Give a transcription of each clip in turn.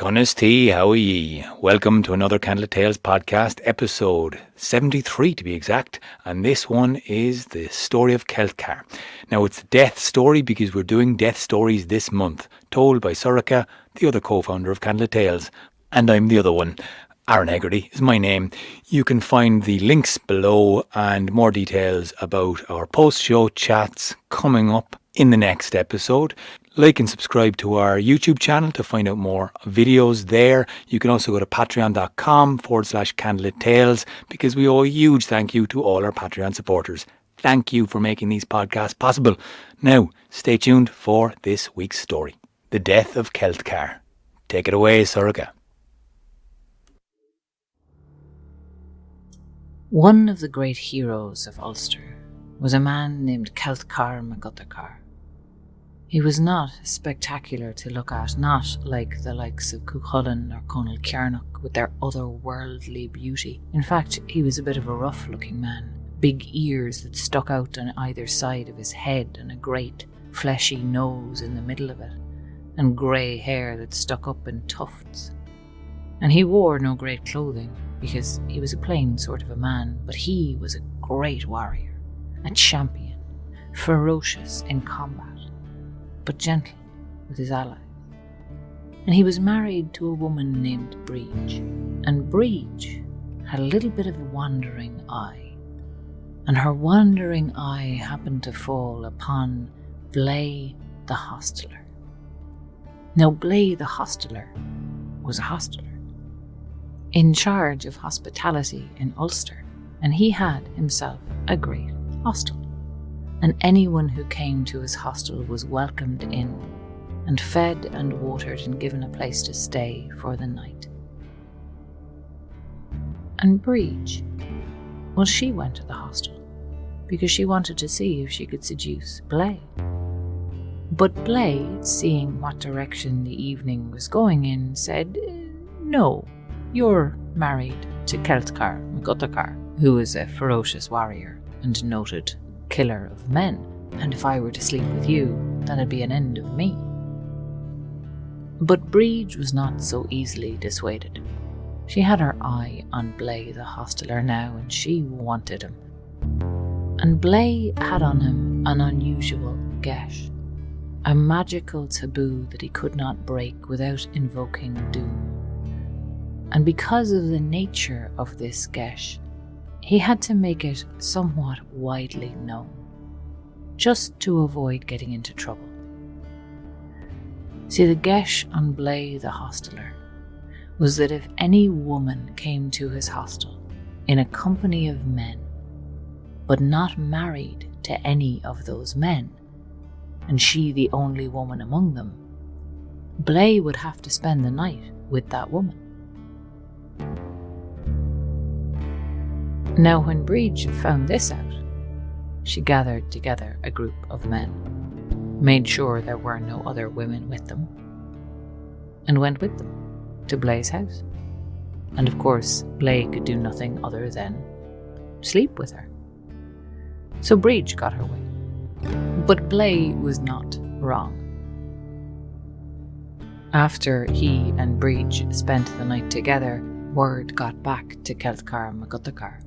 Connus T, how are ye? Welcome to another Candlelittales podcast, episode 73 to be exact, and this one is the story of Kel'thkar. Now it's a death story because we're doing death stories this month, told by Utherchar, the other co-founder of Candlelittales, and I'm the other one. Aaron Hegarty is my name. You can find the links below and more details about our post-show chats coming up in the next episode. Like and subscribe to our YouTube channel to find out more videos there. You can also go to patreon.com/candlelittales because we owe a huge thank you to all our Patreon supporters. Thank you for making these podcasts possible. Now, stay tuned for this week's story. The Death of Kel'thkar. Take it away, Utherchar. One of the great heroes of Ulster was a man named Celtchar Mac Uthechar. He was not spectacular to look at, not like the likes of Cuchulainn or Conal Cearnach with their otherworldly beauty. In fact, he was a bit of a rough-looking man, big ears that stuck out on either side of his head and a great, fleshy nose in the middle of it, and grey hair that stuck up in tufts. And he wore no great clothing, because he was a plain sort of a man, but he was a great warrior, a champion, ferocious in combat, but gentle with his allies. And he was married to a woman named Breach, and Breach had a little bit of a wandering eye, and her wandering eye happened to fall upon Blay the Hosteler. Now Blay the Hosteler was a hosteler in charge of hospitality in Ulster, and he had himself a great hostel, and anyone who came to his hostel was welcomed in and fed and watered and given a place to stay for the night. And Breach, well, she went to the hostel because she wanted to see if she could seduce Blay. But Blay, seeing what direction the evening was going in, said, "No, you're married to Celtchar Mac Uthechar, who is a ferocious warrior and noted killer of men, and if I were to sleep with you, that'd be an end of me." But Breach was not so easily dissuaded. She had her eye on Blay the Hosteler now, and she wanted him. And Blay had on him an unusual gesh, a magical taboo that he could not break without invoking doom. And because of the nature of this gesh, he had to make it somewhat widely known, just to avoid getting into trouble. See, the gesh on Blay the Hosteler was that if any woman came to his hostel in a company of men, but not married to any of those men, and she the only woman among them, Blay would have to spend the night with that woman. Now when Breach found this out, she gathered together a group of men, made sure there were no other women with them, and went with them to Blay's house. And of course, Blay could do nothing other than sleep with her. So Breach got her way. But Blay was not wrong. After he and Breach spent the night together, word got back to Celtchar Mac Uthechar,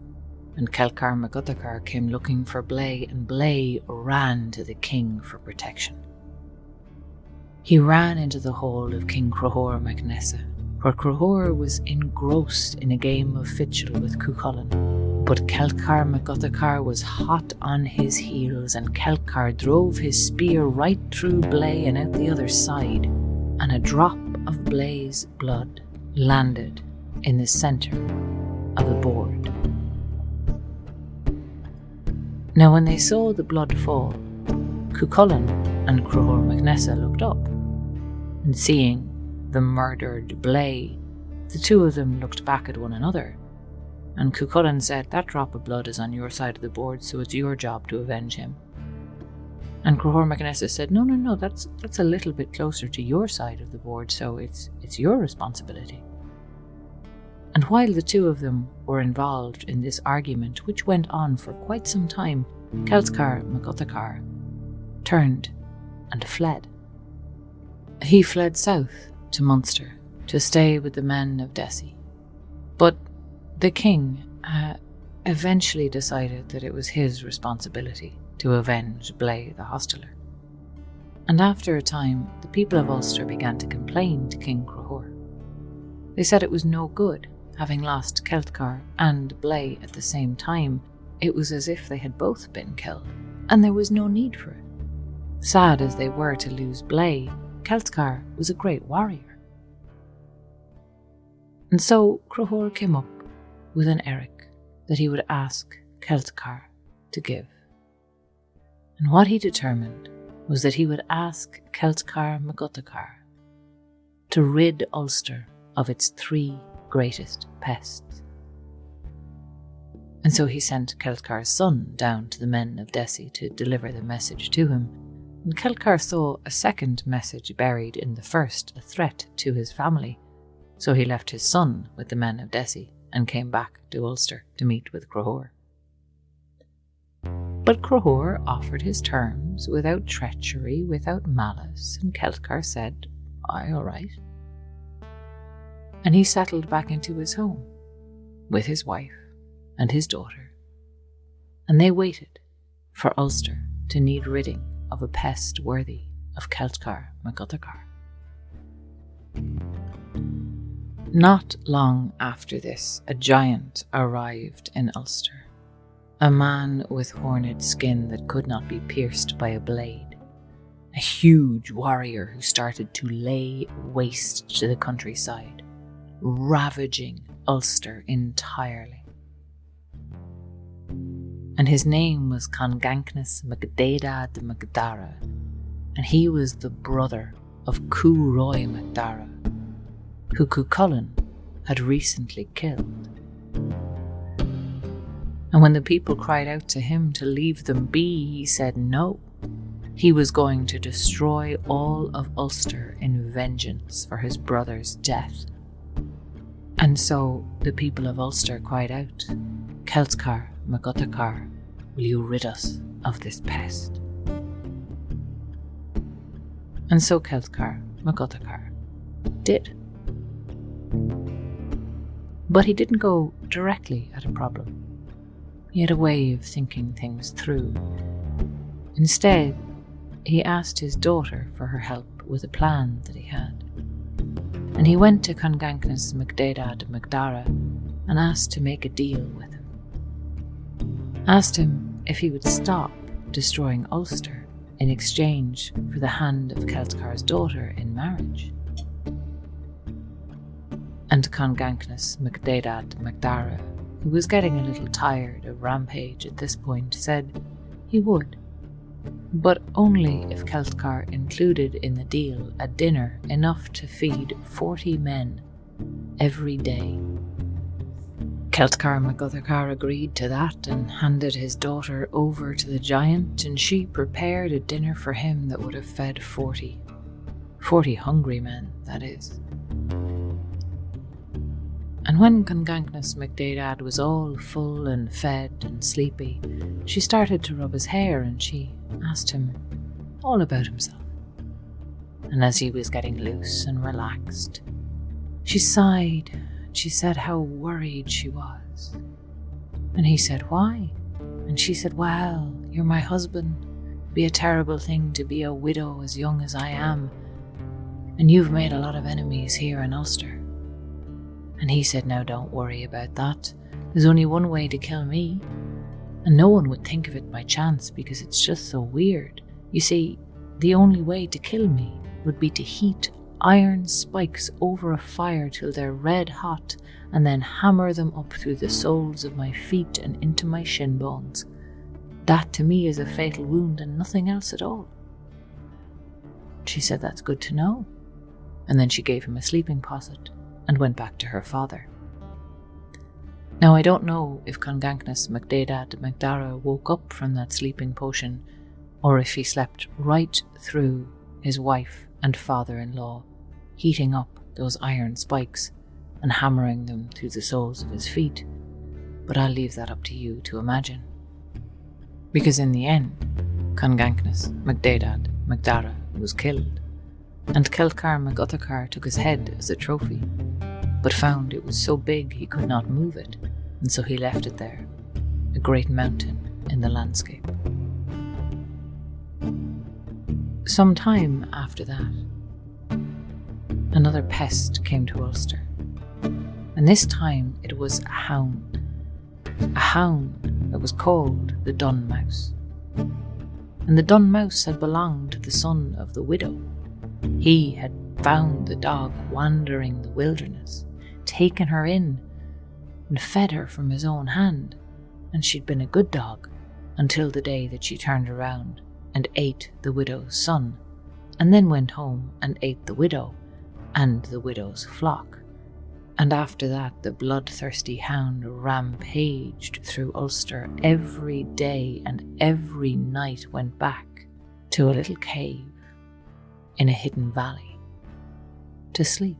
and Celtchar Mac Uthechar came looking for Blay, and Blay ran to the king for protection. He ran into the hall of King Celtchar Mac Uthechar, where Celtchar was engrossed in a game of fichel with Cuchulainn. But Celtchar Mac Uthechar was hot on his heels, and Celtchar drove his spear right through Blay and out the other side, and a drop of Blay's blood landed in the centre of the board. Now when they saw the blood fall, Cuchulainn and Celtchar Mac Uthechar looked up, and seeing the murdered Blay, the two of them looked back at one another, and Cuchulainn said, "That drop of blood is on your side of the board, so it's your job to avenge him." And Celtchar Mac Uthechar said, No, that's a little bit closer to your side of the board, so it's your responsibility." And while the two of them were involved in this argument, which went on for quite some time, Celtchar Mac Uthechar turned and fled. He fled south to Munster, to stay with the men of Desi. But the king eventually decided that it was his responsibility to avenge Blay the Hosteler. And after a time, the people of Ulster began to complain to King Crohor. They said it was no good, having lost Celtchar and Blay at the same time. It was as if they had both been killed, and there was no need for it. Sad as they were to lose Blay, Celtchar was a great warrior. And so Crohor came up with an eric that he would ask Celtchar to give. And what he determined was that he would ask Celtchar Mac Uthechar to rid Ulster of its 3 greatest pests. And so he sent Celtchar's son down to the men of Desi to deliver the message to him, and Celtchar saw a second message buried in the first, a threat to his family, so he left his son with the men of Desi and came back to Ulster to meet with Crohor. But Crohor offered his terms without treachery, without malice, and Celtchar said, "Aye, all right." And he settled back into his home with his wife and his daughter, and they waited for Ulster to need ridding of a pest worthy of Celtchar Mac Uthechar. Not long after this, a giant arrived in Ulster, a man with horned skin that could not be pierced by a blade, a huge warrior who started to lay waste to the countryside, ravaging Ulster entirely. And his name was Khan Gankness Mac Dara, and he was the brother of Roy Mac Dara, who Cuchulainn had recently killed. And when the people cried out to him to leave them be, he said no. He was going to destroy all of Ulster in vengeance for his brother's death. And so the people of Ulster cried out, "Celtchar Mac Uthechar, will you rid us of this pest?" And so Celtchar Mac Uthechar did. But he didn't go directly at a problem. He had a way of thinking things through. Instead, he asked his daughter for her help with a plan that he had. And he went to Khan Gankness Mac Dara and asked to make a deal with him. Asked him if he would stop destroying Ulster in exchange for the hand of Celtchar's daughter in marriage. And Khan Gankness Mac Dara, who was getting a little tired of rampage at this point, said he would, but only if Celtchar included in the deal a dinner enough to feed 40 men every day. Celtchar Mac Uthechar agreed to that and handed his daughter over to the giant, and she prepared a dinner for him that would have fed 40 hungry men, that is. And when Khan Gankness Mac Dara was all full and fed and sleepy, she started to rub his hair and she asked him all about himself. And as he was getting loose and relaxed, she sighed and she said how worried she was. And he said, "Why?" And she said, "Well, you're my husband. It'd be a terrible thing to be a widow as young as I am. And you've made a lot of enemies here in Ulster." And he said, "Now don't worry about that. There's only one way to kill me. And no one would think of it by chance because it's just so weird. You see, the only way to kill me would be to heat iron spikes over a fire till they're red hot and then hammer them up through the soles of my feet and into my shin bones. That to me is a fatal wound and nothing else at all." She said, "That's good to know." And then she gave him a sleeping posset and went back to her father. Now I don't know if Khan Gankness Mac Dara woke up from that sleeping potion, or if he slept right through his wife and father-in-law heating up those iron spikes and hammering them through the soles of his feet, but I'll leave that up to you to imagine. Because in the end, Khan Gankness Mac Dara was killed, And Celtchar Mac Uthechar took his head as a trophy, but found it was so big he could not move it, and so he left it there, a great mountain in the landscape. Some time after that, another pest came to Ulster, and this time it was a hound that was called the Dunn Mouse. And the Dunn Mouse had belonged to the son of the widow. He had found the dog wandering the wilderness, taken her in, and fed her from his own hand, and she'd been a good dog until the day that she turned around and ate the widow's son, and then went home and ate the widow and the widow's flock. And after that, the bloodthirsty hound rampaged through Ulster every day, and every night went back to a little cave in a hidden valley to sleep.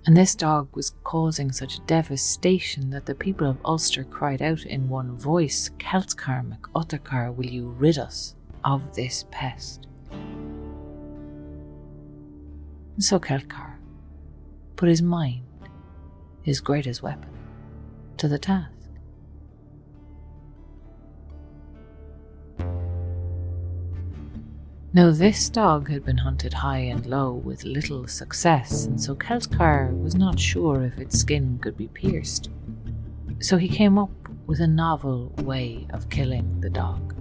And this dog was causing such devastation that the people of Ulster cried out in one voice, "Celtchar Mac Uthechar, will you rid us of this pest?" And so Celtchar put his mind, his greatest weapon, to the task. Now this dog had been hunted high and low with little success, and so Celtchar was not sure if its skin could be pierced. So he came up with a novel way of killing the dog.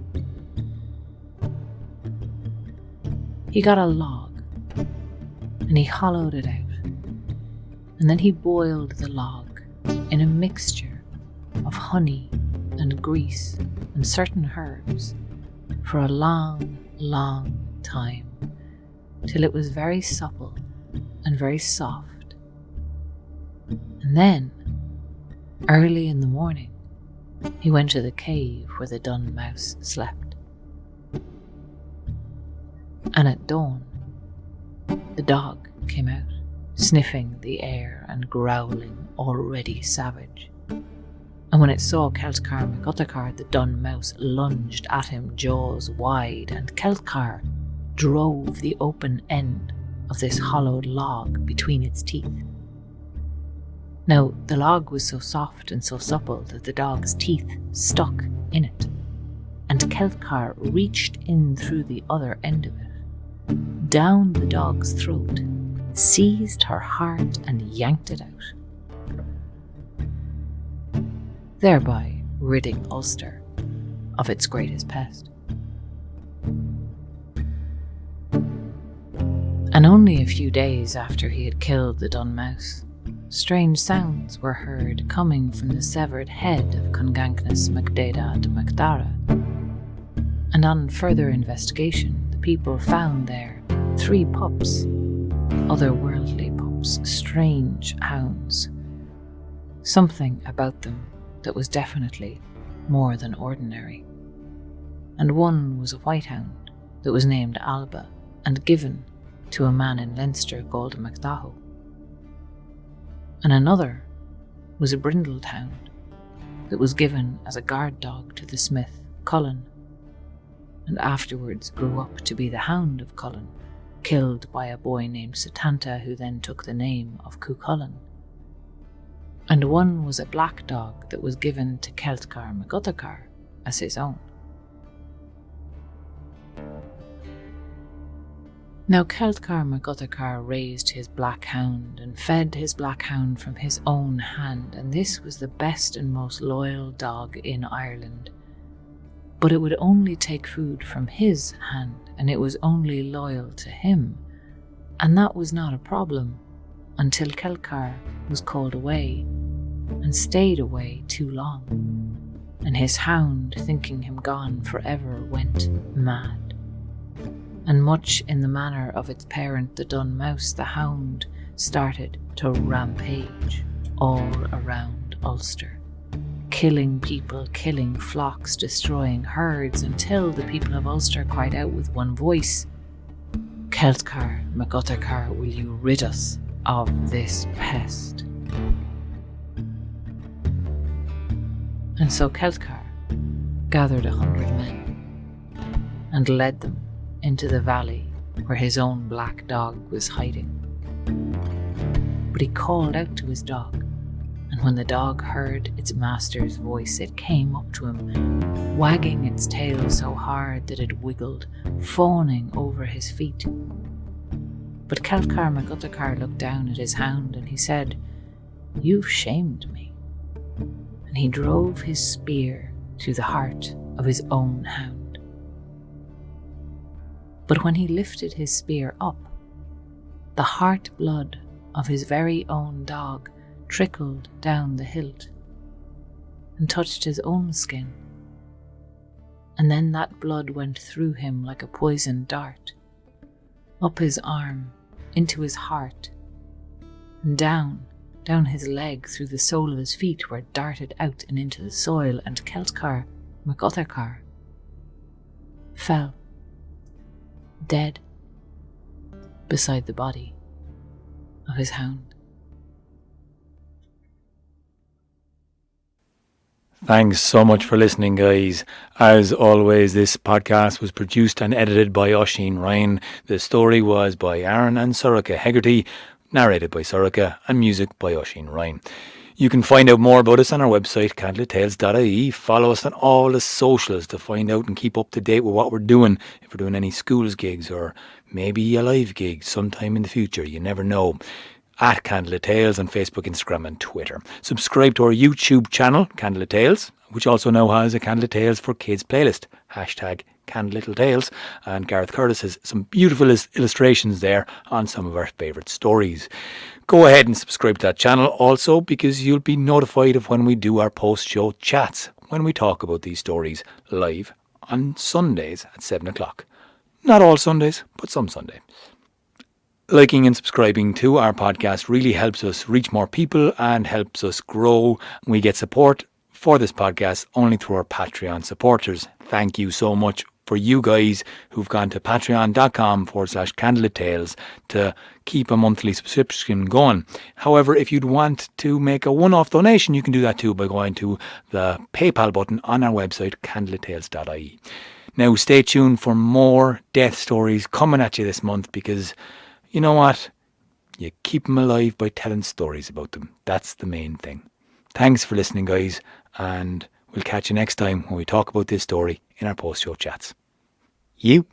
He got a log, and he hollowed it out. And then he boiled the log in a mixture of honey and grease and certain herbs for a long, long time, till it was very supple and very soft. And then, early in the morning, he went to the cave where the Dunn Mouse slept. And at dawn, the dog came out, sniffing the air and growling, already savage. And when it saw Celtchar Mac Uthechar, the Dunn Mouse lunged at him, jaws wide, and Celtchar drove the open end of this hollowed log between its teeth. Now, the log was so soft and so supple that the dog's teeth stuck in it, and Celtchar reached in through the other end of it, down the dog's throat, seized her heart and yanked it out, thereby ridding Ulster of its greatest pest. And only a few days after he had killed the Dunn Mouse, strange sounds were heard coming from the severed head of Khan Gankness MacDada de Macdara. And on further investigation, the people found there 3 pups, otherworldly pups, strange hounds. Something about them that was definitely more than ordinary. And one was a white hound that was named Alba and given to a man in Leinster called MacDaho. And another was a brindled hound that was given as a guard dog to the smith Cullen, and afterwards grew up to be the Hound of Cullen, killed by a boy named Setanta, who then took the name of Cuchulainn. And one was a black dog that was given to Celtchar Mac Uthechar as his own. Now Celtchar Mac Uthechar raised his black hound and fed his black hound from his own hand, and this was the best and most loyal dog in Ireland. But it would only take food from his hand, and it was only loyal to him, and that was not a problem until Celtchar was called away and stayed away too long, and his hound, thinking him gone forever, went mad. And much in the manner of its parent, the Dunn Mouse, the hound started to rampage all around Ulster, killing people, killing flocks, destroying herds, until the people of Ulster cried out with one voice, "Celtchar Mac Uthechar, will you rid us of this pest?" And so Celtchar gathered 100 men and led them into the valley where his own black dog was hiding. But he called out to his dog, and when the dog heard its master's voice, it came up to him, wagging its tail so hard that it wiggled, fawning over his feet. But Celtchar Mac Uthechar looked down at his hound and he said, "You've shamed me." And he drove his spear through the heart of his own hound. But when he lifted his spear up, the heart blood of his very own dog trickled down the hilt and touched his own skin. And then that blood went through him like a poisoned dart, up his arm, into his heart, and down his leg through the sole of his feet, where it darted out and into the soil, and Celtchar Mac Uthechar fell, dead, beside the body of his hound. Thanks so much for listening, guys. As always, this podcast was produced and edited by Oisín Ryan. The story was by Aaron and Sorcha Hegarty, narrated by Sorcha, and music by Oisín Ryan. You can find out more about us on our website, candlelittales.ie. Follow us on all the socials to find out and keep up to date with what we're doing. If we're doing any schools gigs or maybe a live gig sometime in the future, you never know. At Candlelittales on Facebook, Instagram and Twitter. Subscribe to our YouTube channel, Candlelittales, which also now has a Candlelittales for Kids playlist, #candlelittaleales, and Gareth Curtis has some beautiful illustrations there on some of our favourite stories. Go ahead and subscribe to that channel also, because you'll be notified of when we do our post-show chats, when we talk about these stories live on Sundays at 7 o'clock. Not all Sundays, but some Sundays. Liking and subscribing to our podcast really helps us reach more people and helps us grow. We get support for this podcast only through our Patreon supporters. Thank you so much for you guys who've gone to patreon.com/candlelittales to keep a monthly subscription going. However, if you'd want to make a one-off donation, you can do that too by going to the PayPal button on our website, candlelittales.ie. Now, stay tuned for more death stories coming at you this month, because you know what? You keep them alive by telling stories about them. That's the main thing. Thanks for listening, guys, and we'll catch you next time when we talk about this story in our post-show chats. You.